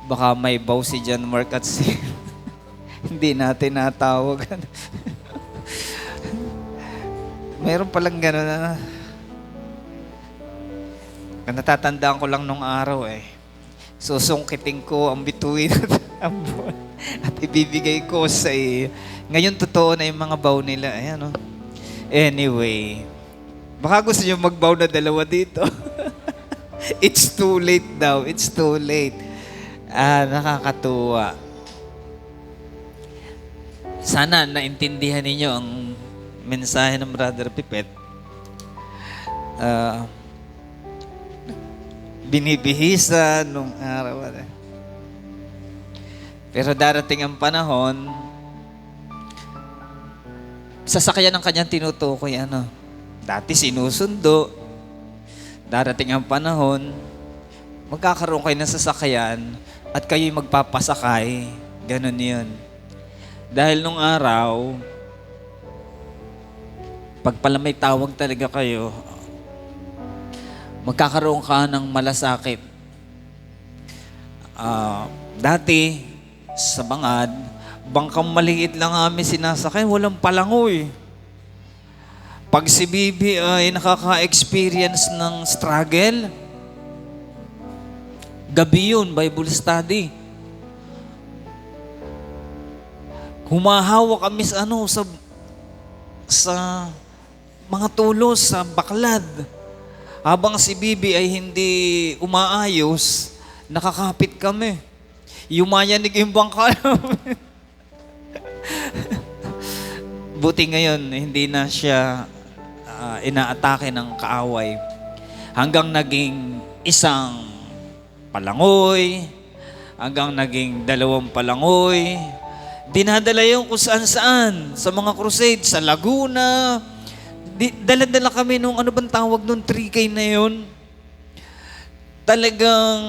Baka may baw si John Mark at si hindi natin natawagan. Meron palang gano'n na. Natatandaan ko lang nung araw eh. Susungkitin ko ang bituin at ang buwan at ibibigay ko sa iyo. Ngayon totoo na yung mga baw nila. Ayan, oh. Anyway, baka gusto nyo magbaw na dalawa dito. It's too late daw. It's too late. Nakakatuwa. Sana naintindihan ninyo ang mensahe ng Brother Pipet. Binibihisan nung araw. Pero darating ang panahon, sasakyan ng kanyang tinutukoy, dati sinusundo. Darating ang panahon, magkakaroon kayo ng sasakyan at kayo'y magpapasakay. Ganon yun. Dahil nung araw, pag pala may tawag talaga kayo, magkakaroon ka ng malasakit. Dati, sa bangad, bangkang maliit lang amin sinasakay, walang palangoy. Pag si Bibi ay nakaka-experience ng struggle, gabi yun, Bible study. Humahawa kami sa mga tulos, sa baklad. Habang si Bibi ay hindi umaayos, nakakapit kami. Yumayanig yung bangka namin. Buti ngayon, hindi na siya inaatake ng kaaway. Hanggang naging isang palangoy, hanggang naging 2 palangoy. Dinadala yung kung saan-saan, sa mga crusade, sa Laguna. Dala-dala kami nung ano bang tawag nung 3K na yun. Talagang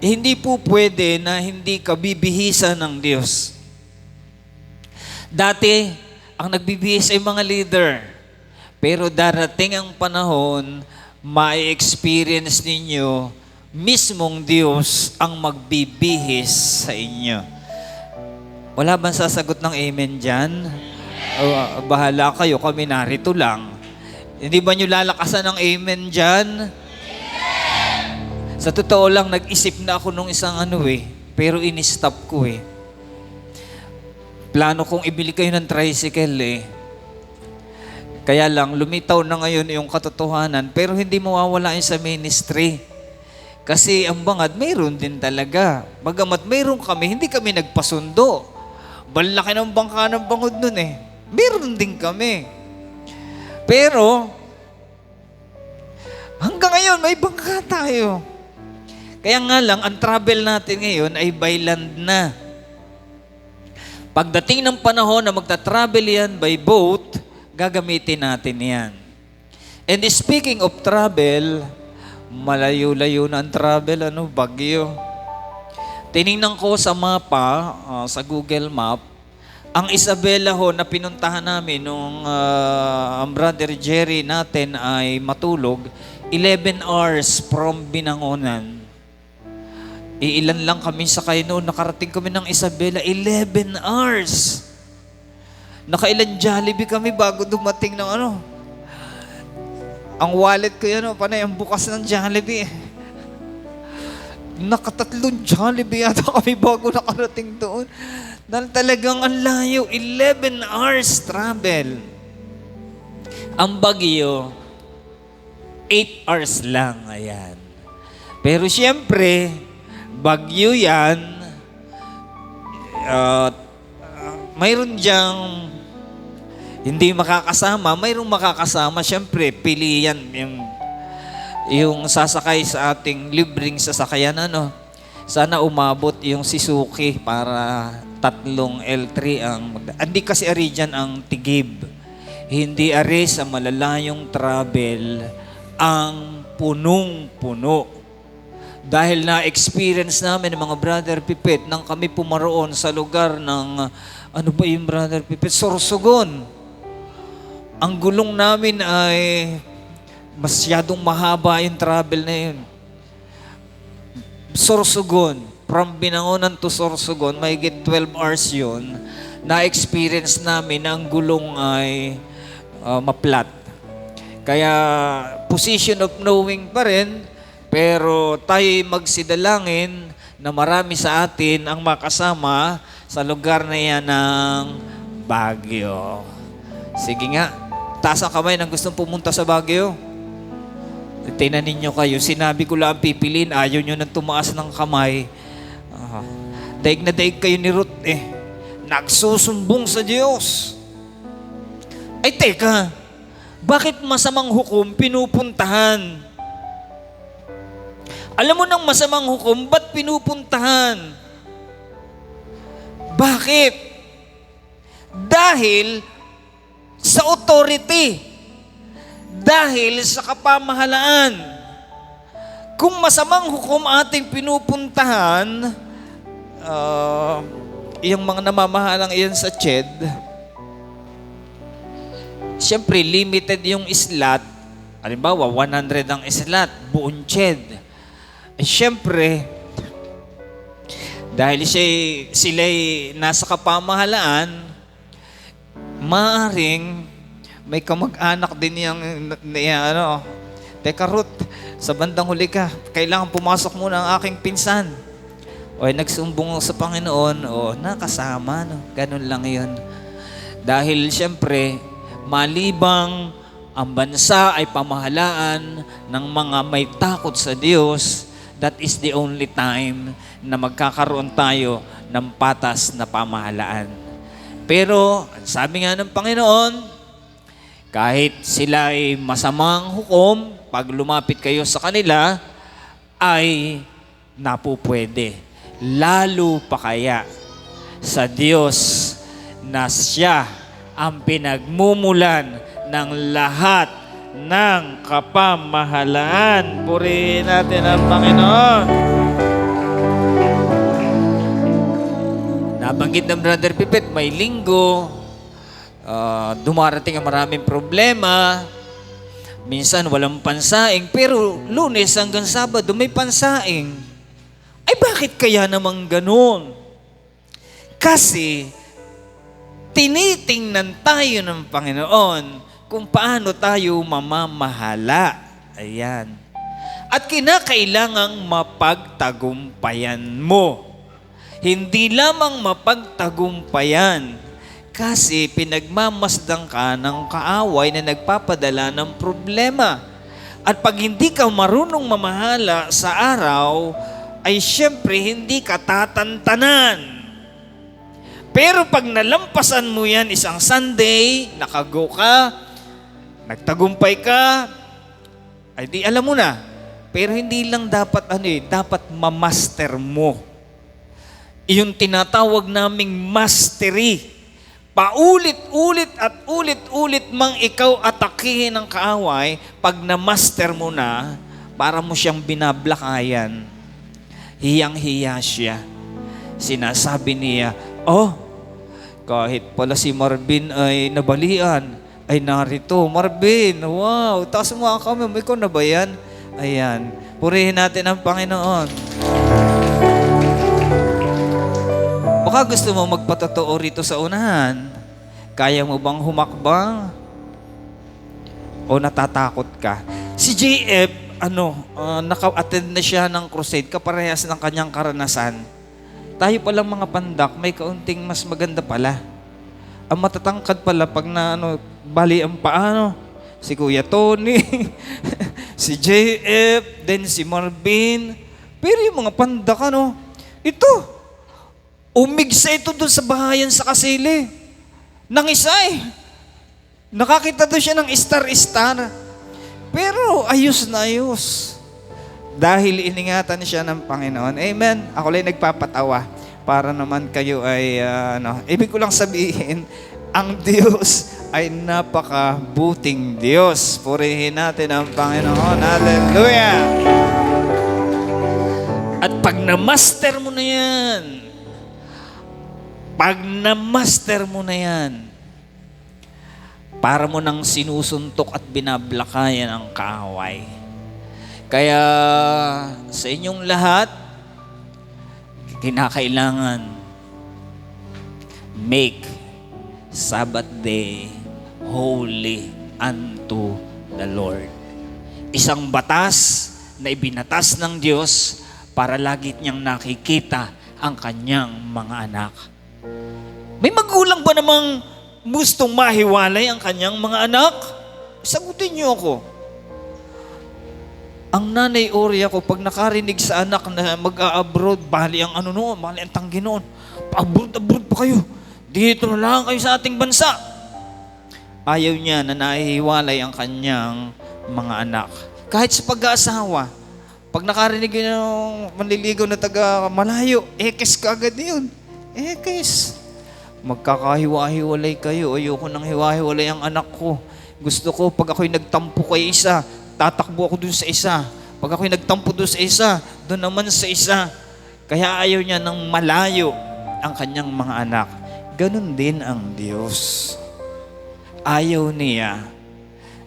hindi po pwede na hindi ka bibihisan ng Diyos. Dati, ang nagbibihis ay mga leader. Pero darating ang panahon, ma-experience ninyo, mismong Diyos ang magbibihis sa inyo. Wala bang sasagot ng amen dyan? Bahala kayo, kami narito lang. Hindi ba nyo lalakasan ng amen dyan? Sa totoo lang, nag-isip na ako nung isang pero in-stop ko eh. Plano kong ibili kayo ng tricycle eh. Kaya lang, lumitaw na ngayon yung katotohanan, pero hindi mawawala yun sa ministry. Kasi ang bangad, mayroon din talaga. Bagamat mayroon kami, hindi kami nagpasundo. Balaki ng bangka ng bangod nun eh. Mayroon din kami. Pero, hanggang ngayon, may bangka tayo. Kaya nga lang, ang travel natin ngayon ay by land na. Pagdating ng panahon na magta-travel yan by boat, gagamitin natin yan. And speaking of travel, malayo-layo na ang travel, Baguio. Tiningnan ko sa mapa, sa Google Map, ang Isabela ho na pinuntahan namin nung ang Brother Jerry natin ay matulog, 11 hours from Binangonan. Ilan lang kami sakay noon, nakarating kami ng Isabela, 11 hours. Nakailan Jollibee kami bago dumating ng Ang wallet ko panay ang bukas ng Jollibee. Nakatatlong Jollibee yata kami bago nakarating doon. Dahil talagang ang layo, 11 hours travel. Ang Baguio, 8 hours lang, ayan. Pero siyempre, Baguio yan, mayroon diyang hindi makakasama, mayroong makakasama, siyempre, pili yan yung sasakay sa ating libreng sasakayan, Sana umabot yung Suzuki para 3 L3 hindi kasi ari dyan ang tigib. Hindi ari sa malalayong travel ang punong-puno. Dahil na-experience namin ng mga Brother Pipet nang kami pumaroon sa lugar ng, yung Brother Pipet? Sorsogon. Ang gulong namin ay masyadong mahaba yung travel na yun. Sorsogon. From Binangonan to Sorsogon, mahigit 12 hours yun. Na-experience namin na ang gulong ay maplat. Kaya position of knowing pa rin, pero tayo magsidalangin na marami sa atin ang makasama sa lugar na yan ng Baguio. Sige nga, taas ang kamay ng gustong pumunta sa Baguio. Tingnan ninyo kayo, sinabi ko lang pipiliin, ayaw nyo nang tumaas ng kamay. Daig na daig kayo ni Ruth nagsusumbong sa Diyos. Ay teka, bakit masamang hukom pinupuntahan? Alam mo ng masamang hukom, ba't pinupuntahan? Bakit? Dahil sa authority. Dahil sa kapamahalaan. Kung masamang hukom ating pinupuntahan, yung mga namamahalang iyan sa CHED, siyempre limited yung slot. Halimbawa, 100 ang slot, buong CHED. Siyempre, dahil sila'y nasa kapamahalaan, maaaring may kamag-anak din teka Ruth, sa bandang huli ka, kailangan pumasok muna ang aking pinsan. O nagsumbong sa Panginoon, nakasama, ganun lang yun. Dahil siyempre, malibang ang bansa ay pamahalaan ng mga may takot sa Diyos, that is the only time na magkakaroon tayo ng patas na pamahalaan. Pero, sabi nga ng Panginoon, kahit sila ay masamang hukom, pag lumapit kayo sa kanila, ay napupwede. Lalo pa kaya sa Diyos na siya ang pinagmumulan ng lahat ng kapamahalaan. Purihin natin ang Panginoon. Nabanggit ng Brother Pipet, may linggo, dumarating ang maraming problema, minsan walang pansaing, pero Lunes hanggang Sabado may pansaing. Ay bakit kaya namang ganun? Kasi tinitingnan tayo ng Panginoon kung paano tayo mamamahala. Ayan. At kinakailangang mapagtagumpayan mo. Hindi lamang mapagtagumpayan, kasi pinagmamasdan ka ng kaaway na nagpapadala ng problema. At pag hindi ka marunong mamahala sa araw, ay siyempre hindi ka tatantanan. Pero pag nalampasan mo yan isang Sunday, nakago ka, nagtagumpay ka, ay di alam mo na. Pero hindi lang dapat dapat mamaster mo. Yung tinatawag naming mastery. Paulit-ulit at ulit-ulit mang ikaw atakihin ng kaaway, pag na-master mo na, para mo siyang binablakayan. Hiyang-hiya siya. Sinasabi niya, kahit pala si Marvin ay nabalian, ay narito, Marvin, wow, taas mo ang kami, ikaw na ba yan? Ayan, purihin natin ang Panginoon. Baka gusto mo magpatotoo rito sa unahan. Kaya mo bang humakbang? O natatakot ka? Si JF, naka-attend na siya ng crusade, kaparehas ng kanyang karanasan. Tayo palang mga pandak, may kaunting mas maganda pala. Ang matatangkad pala pag bali ang paano. Si Kuya Tony, si JF, then si Marvin. Pero yung mga pandak, ito, umigsa ito doon sa bahayan sa Kasili. Nang isa nakakita doon siya ng star-star. Pero ayos na ayos. Dahil iningatan siya ng Panginoon. Amen. Ako lang nagpapatawa para naman kayo ay, ibig ko lang sabihin, ang Diyos ay napakabuting Diyos. Purihin natin ang Panginoon. Hallelujah! At pag na-master mo na yan, para mo nang sinusuntok at binablakayan ang kaaway. Kaya sa inyong lahat, kinakailangan make Sabbath day holy unto the Lord. Isang batas na ibinatas ng Diyos para lagi niyang nakikita ang kanyang mga anak. May magulang ba namang gustong mahiwalay ang kanyang mga anak? Sagutin niyo ako. Ang nanay Oria ko, pag nakarinig sa anak na mag-a-abroad, bali ang bali ang tanggi noon. Pa-abroad pa kayo. Dito na lang kayo sa ating bansa. Ayaw niya na nahihiwalay ang kanyang mga anak. Kahit sa pag-aasawa, pag nakarinig yun yung manliligaw na taga malayo, ekes ka agad yun. Ekes. Magkakahiwa-hiwalay kayo. Ayoko nang hiwa-hiwalay ang anak ko. Gusto ko, pag ako'y nagtampo kay isa, tatakbo ako dun sa isa. Pag ako'y nagtampo dun sa isa, dun naman sa isa. Kaya ayaw niya ng malayo ang kanyang mga anak. Ganon din ang Diyos. Ayaw niya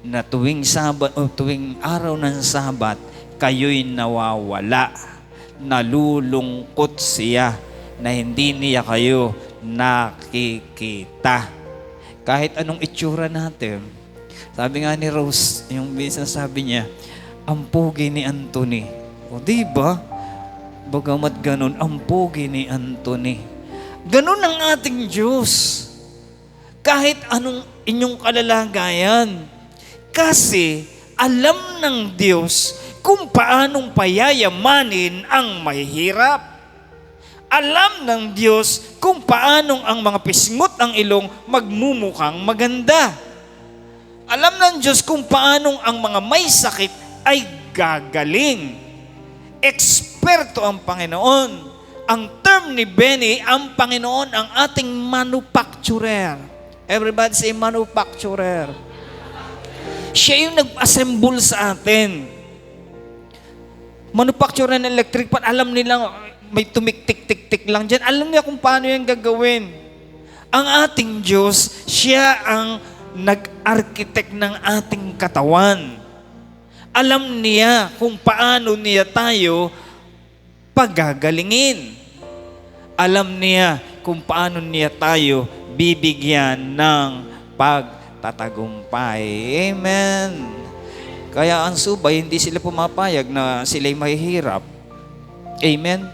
na tuwing Sabat o tuwing araw ng Sabat, kayo'y nawawala. Nalulungkot siya na hindi niya kayo nakikita. Kahit anong itsura natin. Sabi nga ni Rose, yung sinasabi niya, ang pogi ni Anthony. O diba? Bagamat ganun, ang pogi ni Anthony. Ganun ang ating Diyos. Kahit anong inyong kalalagayan. Kasi alam ng Diyos kung paanong payayamanin ang mahihirap. Alam ng Diyos kung paanong ang mga pisngot ng ilong magmumukhang maganda. Alam ng Diyos kung paanong ang mga may sakit ay gagaling. Eksperto ang Panginoon. Ang term ni Benny, ang Panginoon ang ating manufacturer. Everybody say manufacturer. Siya yung nag-assemble sa atin. Manufacturer ng electric pan, alam nilang may tumik-tik-tik-tik lang dyan. Alam niya kung paano yung gagawin. Ang ating Diyos, siya ang nag-architect ng ating katawan. Alam niya kung paano niya tayo pagagalingin. Alam niya kung paano niya tayo bibigyan ng pagtatagumpay. Amen. Kaya ang subay, hindi sila pumapayag na sila'y mahihirap. Amen.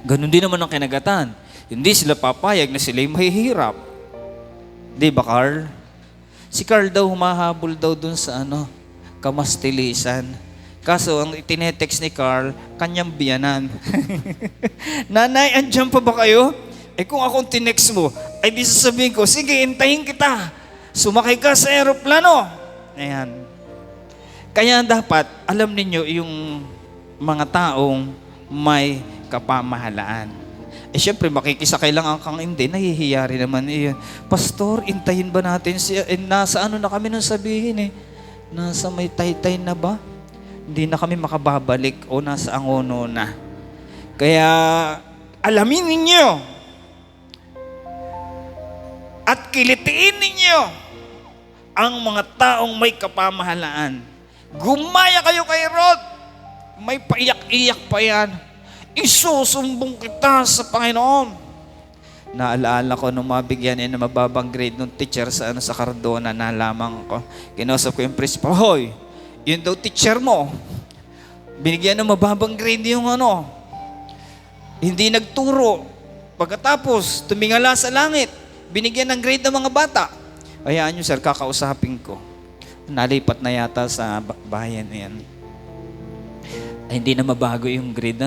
Ganun din naman ang kinagatan. Hindi sila papayag na sila'y mahihirap. Di ba, Carl? Si Carl daw humahabol daw dun sa kamastilisan. Kaso, ang itinetext ni Carl, kanyang biyanan. Nanay, andyan pa ba kayo? Kung akong tinext mo, ay di sasabihin ko, sige, intayin kita. Sumakay ka sa aeroplano. Ayan. Kaya dapat, alam ninyo yung mga taong may kapamahalaan. Siyempre, makikisakay lang ang kang hindi, nahihiya rin naman iyon. Pastor, intayin ba natin siya? Nasa na kami nung sabihin Nasa may taytay na ba? Hindi na kami makababalik o nasa angono na. Kaya, alamin ninyo at kilitiin ninyo ang mga taong may kapamahalaan. Gumaya kayo kay Rod. May paiyak-iyak pa yan. Isusumbong kita sa Panginoon. Naalala ko nung mabigyan na mababang grade nung teacher sa Cardona, nalaman ko. Kinausap ko yung principal, hoy, yun daw teacher mo. Binigyan ng mababang grade yung hindi nagturo. Pagkatapos, tumingala sa langit. Binigyan ng grade ng mga bata. Hayaan nyo, sir, kakausapin ko. Nalipat na yata sa bayan na yan. Ay, hindi na mabago yung grade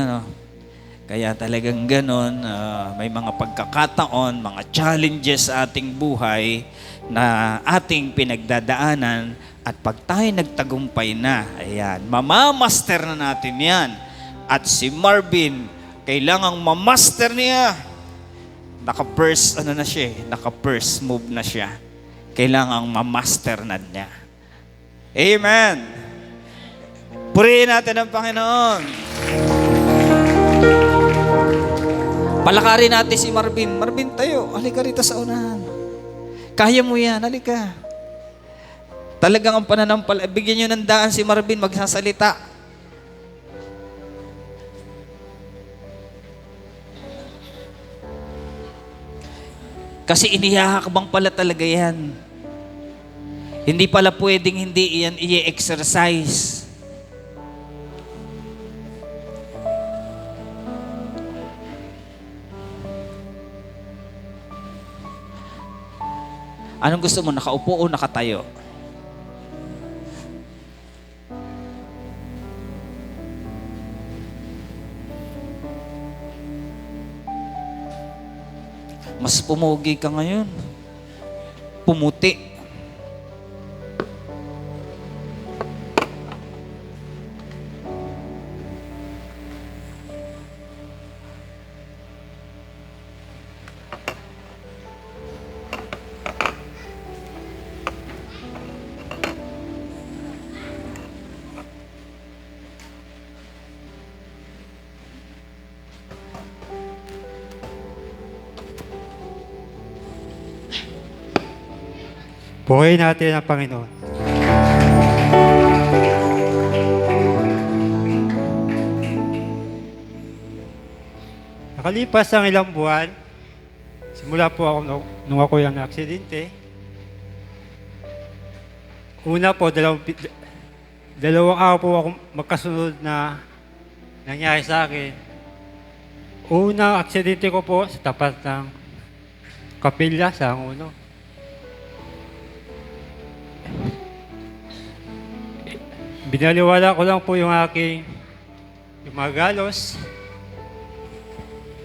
Kaya talagang ganon, may mga pagkakataon, mga challenges sa ating buhay na ating pinagdadaanan at pag tayo nagtagumpay na, ayan, mamamaster na natin yan. At si Marvin, kailangang mamaster niya. Naka-first, naka-first move na siya. Kailangang mamaster na niya. Amen. Purihin natin ang Panginoon. Palakarin natin si Marvin. Marvin, tayo. Halika rito sa unahan. Kaya mo yan. Halika. Talagang ang pananampal. Bigyan nyo ng daan si Marvin magsasalita. Kasi inihahakbang pala talaga yan. Hindi pala pwedeng hindi yan i-exercise. Anong gusto mo? Nakaupo o nakatayo? Mas pumugi ka ngayon. Pumuti. Purihin natin ang Panginoon. Nakalipas ang ilang buwan, simula po ako nung ako yung na-aksidente. Una po, dalawang araw po ako magkasunod na nangyari sa akin. Unang aksidente ko po sa tapat ng kapilya sa Anguno. Binaliwala ko lang po yung mga galos.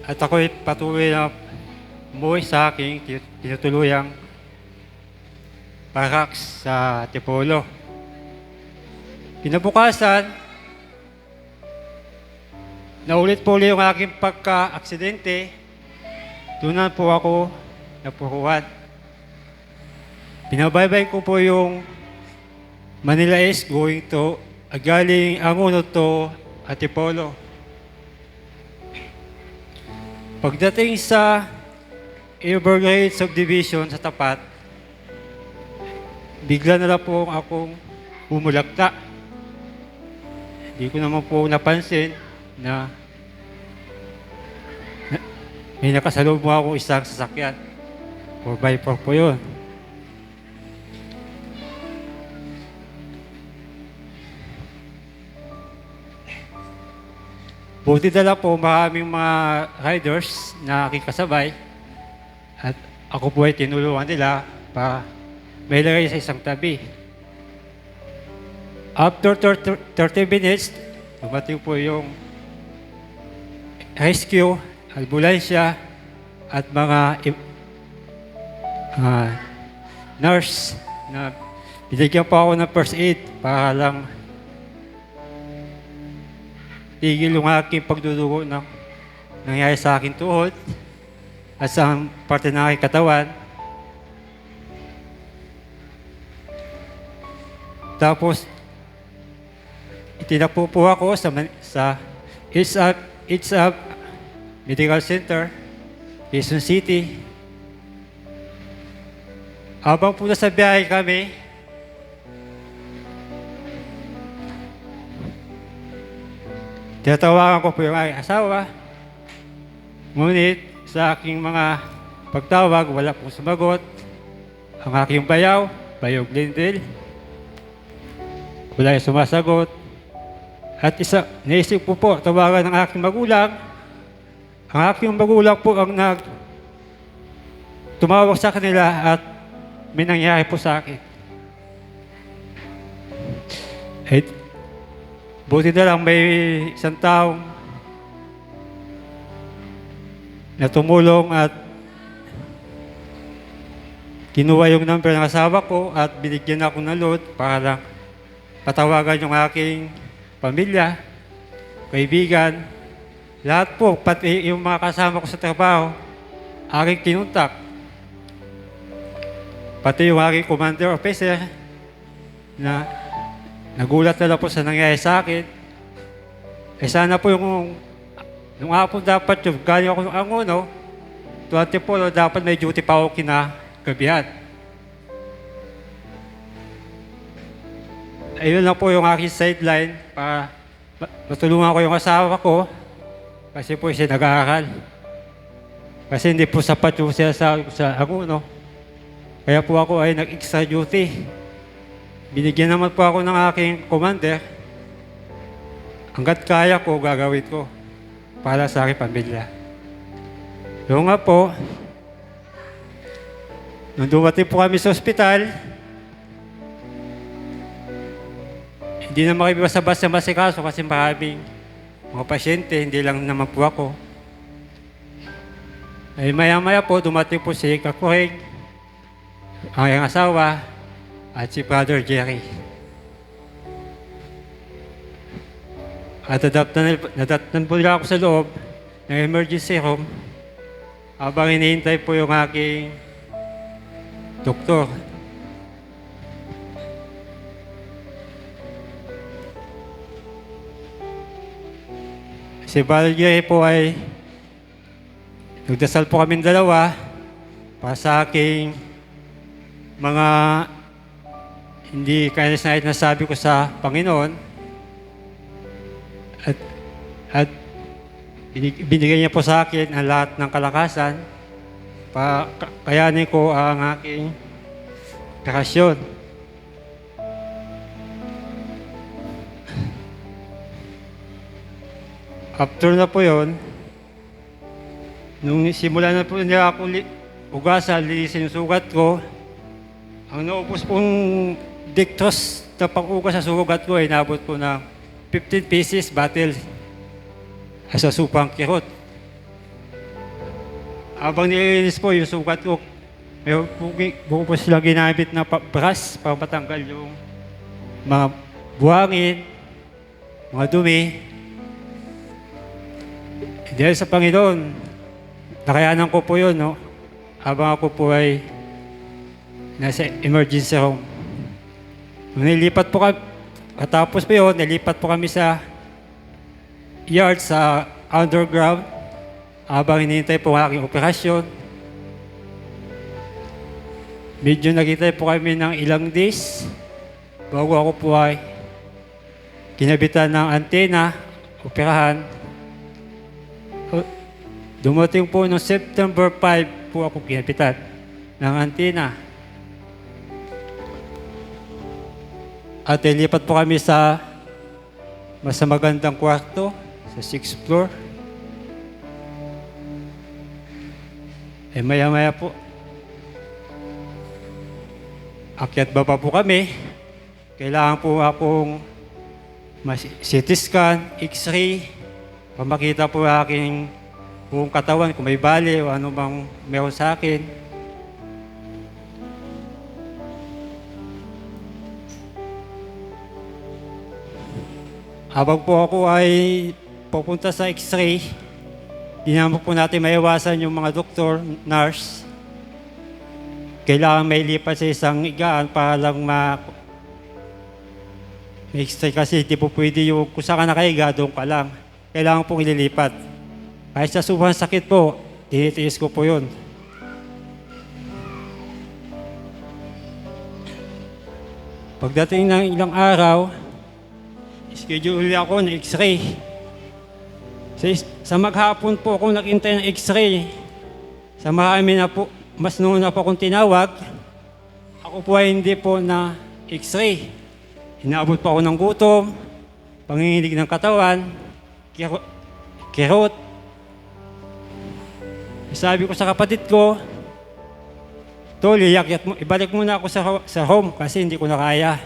At ako'y patuloy na umuwi sa aking tinutuluyang barracks sa Tipolo. Kinabukasan, naulit po ulit yung aking pagka-aksidente. Doon po ako napuruan. Binabaybay ko po yung Manila East going to, galing Anguno to Antipolo. Pagdating sa Everglades Subdivision sa tapat, bigla na lang po akong bumulagta. Hindi ko naman po napansin na may nakasalubong akong isang sasakyan. 4x4 po yun. Buti dala po maraming mga riders na aking kasabay at ako po ay tinulungan nila para may lagay sa isang tabi. After 30 minutes, dumating po yung rescue, ambulansya at mga nurse na binigyan pa ako ng first aid para lang tigil yung aking pagdudugo ng nangyari sa aking tuhod at sa parte ng aking katawan. Tapos, itinapo po ako sa It's Up Medical Center, Quezon City. Habang po nasa biyahe kami, tinatawagan ko po yung aking asawa. Ngunit sa aking mga pagtawag, wala pong sumagot. Ang aking bayaw Glendale, wala yung sumasagot. At naisip ko po, tawagan ng aking magulang. Ang aking magulang po ang tumawag sa kanila at may nangyari po sa akin. Buti na lang may isang taong na tumulong at kinuha yung number ng asawa ko at binigyan ako ng load para lang patawagan yung aking pamilya, kaibigan, lahat po, pati yung mga kasama ko sa trabaho, aking kinuntak. Pati yung aking commander officer na nagulat na lang po sa nangyari sa akin. Sana po nung hapon dapat yung galing ako ng Anguno, 24, dapat may duty pa ako kinagabihan. Ayun lang po yung aking sideline para matulungan ko yung asawa ko kasi po siya nag-aaral. Kasi hindi po sapat yung sa Aguno. Kaya po ako ay nag-extra duty. Binigyan naman po ako ng aking commander. Hanggat kaya ko, gagawin ko para sa aking pamilya. Yung nga po, nung dumating po kami sa ospital, hindi na makibasa-basa masikaso kasi maraming mga pasyente, hindi lang naman po ako. Ay maya-maya po, dumating po si Kakuheng, ang iyong asawa, at si Brother Jerry. At nadatnan po nila ako sa loob ng emergency room habang hinihintay po yung aking doktor. Si Brother Jerry po ay nagdasal po kaming dalawa para sa aking mga hindi kaya na sabi ko sa Panginoon. At binigay niya po sa akin ang lahat ng kalakasan para kayanin ko ang aking operasyon. After na po yun, nung simula na po niya ako ugasan, linisin yung sugat ko, ang naubos pong Dictos na pang-ugas sa sugat ko ay nabot po ng 15 pieces bottle sa supang kirot. Habang nililinis po yung sugat ko, may buko po silang ginamit na brush para matanggal yung mga buhangin, mga dumi. Dahil sa Panginoon, nakayanan ko po yun, no? Habang ako po ay nasa emergency room. Nilipat po kami, katapos po yun, nilipat po kami sa yard sa underground habang hinihintay po ang aking operasyon. Medyo naghintay po kami ng ilang days bago ako po ay kinabitan ng antena, operahan. Dumating po noong September 5 po ako kinabitan ng antena. At ilipat po kami sa mas magandang kwarto sa 6th floor. Maya-maya po, akyat baba po kami. Kailangan po akong CT scan, X-ray, para makita po aking buong katawan kung may bali o ano bang meron sa akin. Habang po ako ay pupunta sa X-ray, di naman po natin maiwasan yung mga doktor, nurse. Kailangan may lipat sa isang higaan para lang ma-X-ray kasi di po pwede yung kung saan ka nakahiga, doon ka lang. Kailangan pong ililipat. Kahit sa sobrang sakit po, tinitiis ko po yun. Pagdating ng ilang araw, schedule ako ng X-ray. Sa maghapon po ako naghintay ng X-ray. Sa marami na po, mas noon na po akong tinawag. Ako po ay hindi po na X-ray. Inaabot po ako ng gutom, panginginig ng katawan, kirot. Sabi ko sa kapatid ko, Tol, ibalik muna ako sa home kasi hindi ko na kaya.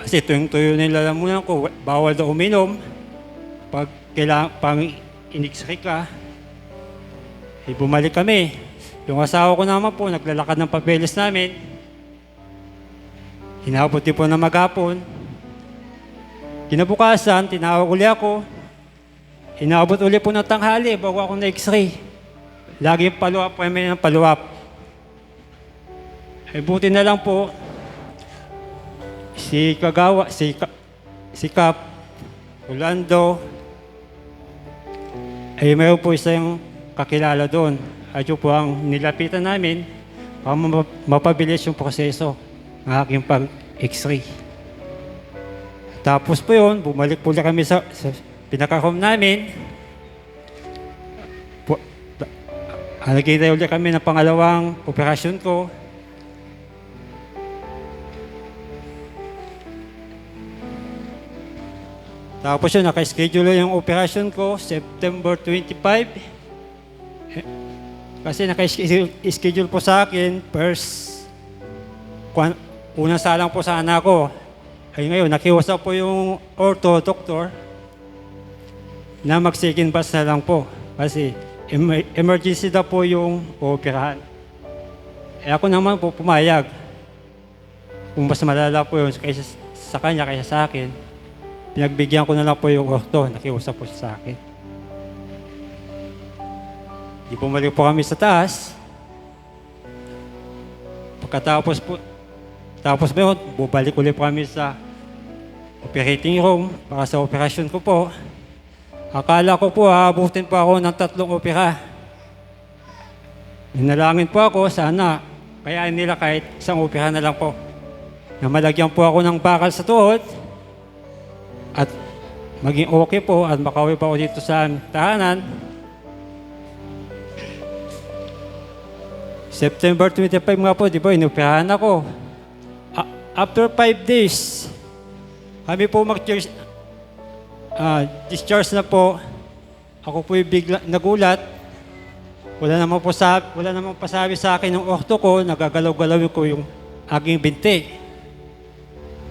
Kasi tuyo na lalamunan ko, bawal daw uminom. Pag kailangan in-X-ray ka, bumalik kami. Yung asawa ko naman po, naglalakad ng papeles namin. Hinabot din po na maghapon. Kinabukasan, tinawag uli ako. Hinabot uli po ng tanghali bago ako na X-ray. Lagi follow-up kami ng follow-up. Buti na lang po, si Kagawa, si Kap, Orlando, ay mayroon po isang kakilala doon. At yun po ang nilapitan namin para mapabilis yung proseso ng aking pag-X-ray. Tapos po yun, bumalik po kami sa pinaka-home namin. Po, nagkita ulit kami ng pangalawang operasyon ko. Tapos yun, naka-schedule yung operasyon ko, September 25. Kasi naka-schedule po sa akin, unang salang po sa anak ko. Ay ngayon, nakiusap po yung ortho doctor na mag-second batch na lang po. Kasi emergency na po yung operahan. Eh ako naman po pumayag. Kung mas malala po yun kaysa sa kanya, kaysa sa akin, pinagbigyan ko na lang po yung ortho, nakiusap po siya sa akin. Di bumalik po kami sa taas. Pagkatapos po, tapos ba yun, bubalik ulit po kami sa operating room para sa operasyon ko po. Akala ko po, aabutin po ako ng 3 opera. Ninalangin po ako, sana kaya nila kahit isang opera na lang po. Na malagyan po ako ng bakal sa tuhod at maging okay po at makauwi pa ako dito sa tahanan. September 25 nga po, di ba, inoperahan ako. After 5 days, kami po discharge na po. Ako po bigla nagulat. Wala namang pasabi sa akin ng ortho ko, nagagalaw-galaw ko yung aking binti.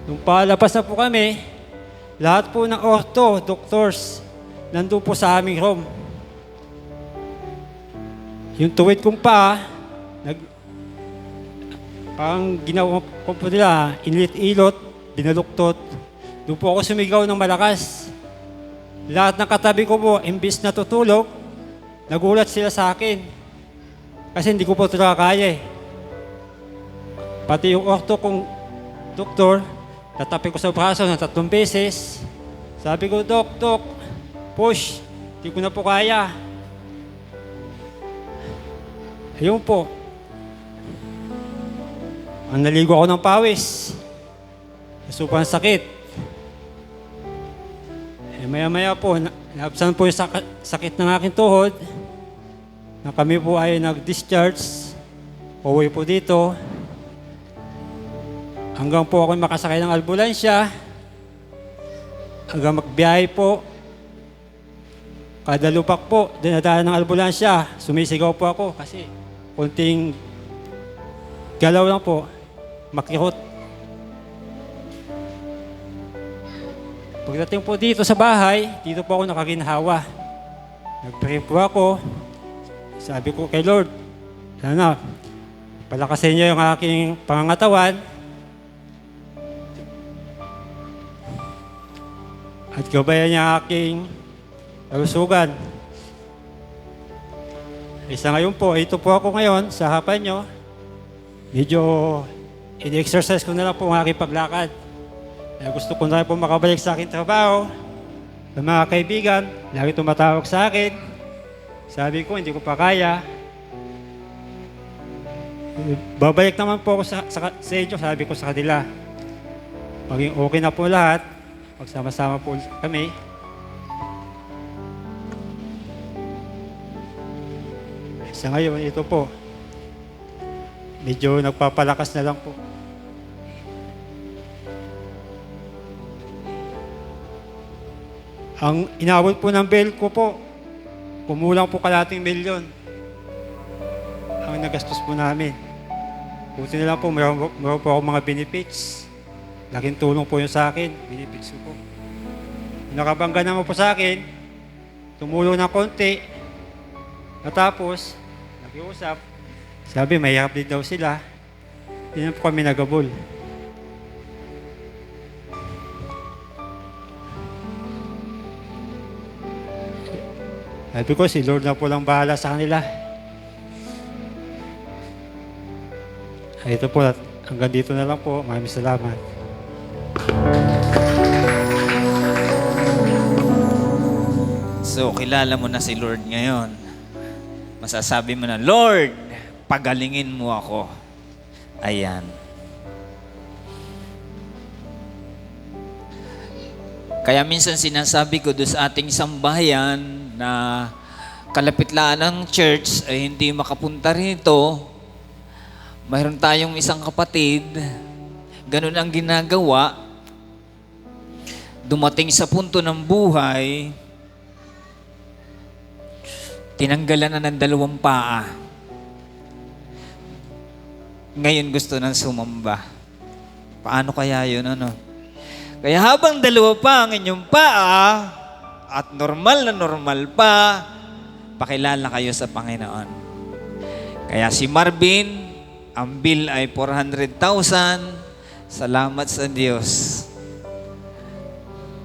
Nung palabas na po kami, lahat po ng ortho, doctors, nandun po sa aming room. Yung tuwid kong paa, parang ginawa ko po nila, inilit-ilot, binaluktot. Doon po ako sumigaw ng malakas. Lahat ng katabi ko po, imbis na tutulog, nagulat sila sa akin. Kasi hindi ko po talaga kaya eh. Pati yung ortho kong doktor, tatapi ko sa braso ng 3 beses. Sabi ko, Dok, push, hindi ko na po kaya. Ayun po. Ang naligo ako ng pawis. Sobrang sakit. Maya-maya po, naabsan po yung sakit ng aking tuhod. Na kami po ay nag-discharge. Pauwi po dito. Hanggang po ako makasakay ng ambulansya. Hanggang magbiyahe po. Kada lupak po, dinadaan ng ambulansya. Sumisigaw po ako kasi konting galaw lang po. Makihot. Pagdating po dito sa bahay, dito po ako nakaginhawa. Nag-pray po ako. Sabi ko kay Lord, sana, palakasin niyo yung aking pangangatawan. At gabayan niya aking kalusugan. Isa ngayon po, ito po ako ngayon sa harapan niyo. Medyo in-exercise ko na lang po ang aking paglakad. Gusto ko na rin po makabalik sa aking trabaho. Ang mga kaibigan, lagi tumatawag sa akin. Sabi ko, hindi ko pa kaya. Babalik naman po ako sa inyo, sabi ko sa kanila. Maging okay na po lahat. Magsama-sama po kami. Sa ngayon, ito po. Medyo nagpapalakas na lang po. Ang inabot po ng bill ko po, kumulang po kalating milyon ang nagastos po namin. Buti na lang po, meron po ako mga benefits. Laking tulong po yun sa akin, benefits ko po. Nakabangga naman po sa akin, tumulong ng konti. Natapos, nakiusap, sabi mahirap din daw sila. Hindi na po kami nagabol. Sabi ko, si Lord na po lang bahala sa kanila. Ito po, hanggang dito na lang po. Maraming salamat. So, kilala mo na si Lord ngayon. Masasabi mo na, Lord, pagalingin mo ako. Ayan. Kaya minsan sinasabi ko doon sa ating sambahayan na kalapit-laan ng church ay hindi makapunta rito. Mayroon tayong isang kapatid, ganun ang ginagawa. Dumating sa punto ng buhay, tinanggalan na ng 2 paa. Ngayon gusto nang sumamba. Paano kaya yun, ano? Kaya habang 2 pa ang inyong paa at normal na normal pa, pakilala kayo sa Panginoon. Kaya si Marvin, ang bill ay 400,000. Salamat sa Diyos.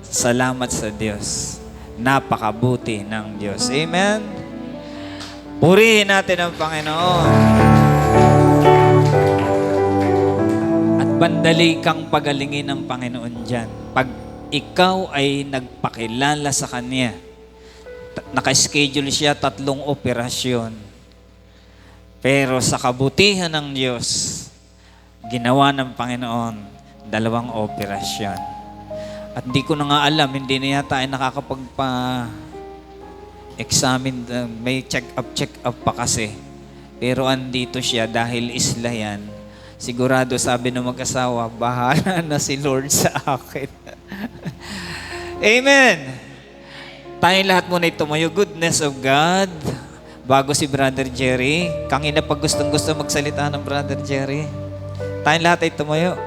Salamat sa Diyos. Napakabuti ng Diyos. Amen? Purihin natin ang Panginoon. At bandali kang pagalingin ng Panginoon dyan. Pag ikaw ay nagpakilala sa Kanya, naka-schedule siya 3 operasyon. Pero sa kabutihan ng Diyos, ginawa ng Panginoon 2 operasyon. At di ko na nga alam, hindi na yata ay nakakapagpa-examine, may check-up pa kasi. Pero andito siya dahil isla yan. Sigurado sabi ng mag-asawa, bahala na si Lord sa akin. Amen! Tayong lahat muna tumayo, goodness of God. Bago si Brother Jerry, kanina pag gustong-gusto magsalita ng Brother Jerry. Tayong lahat ay tumayo.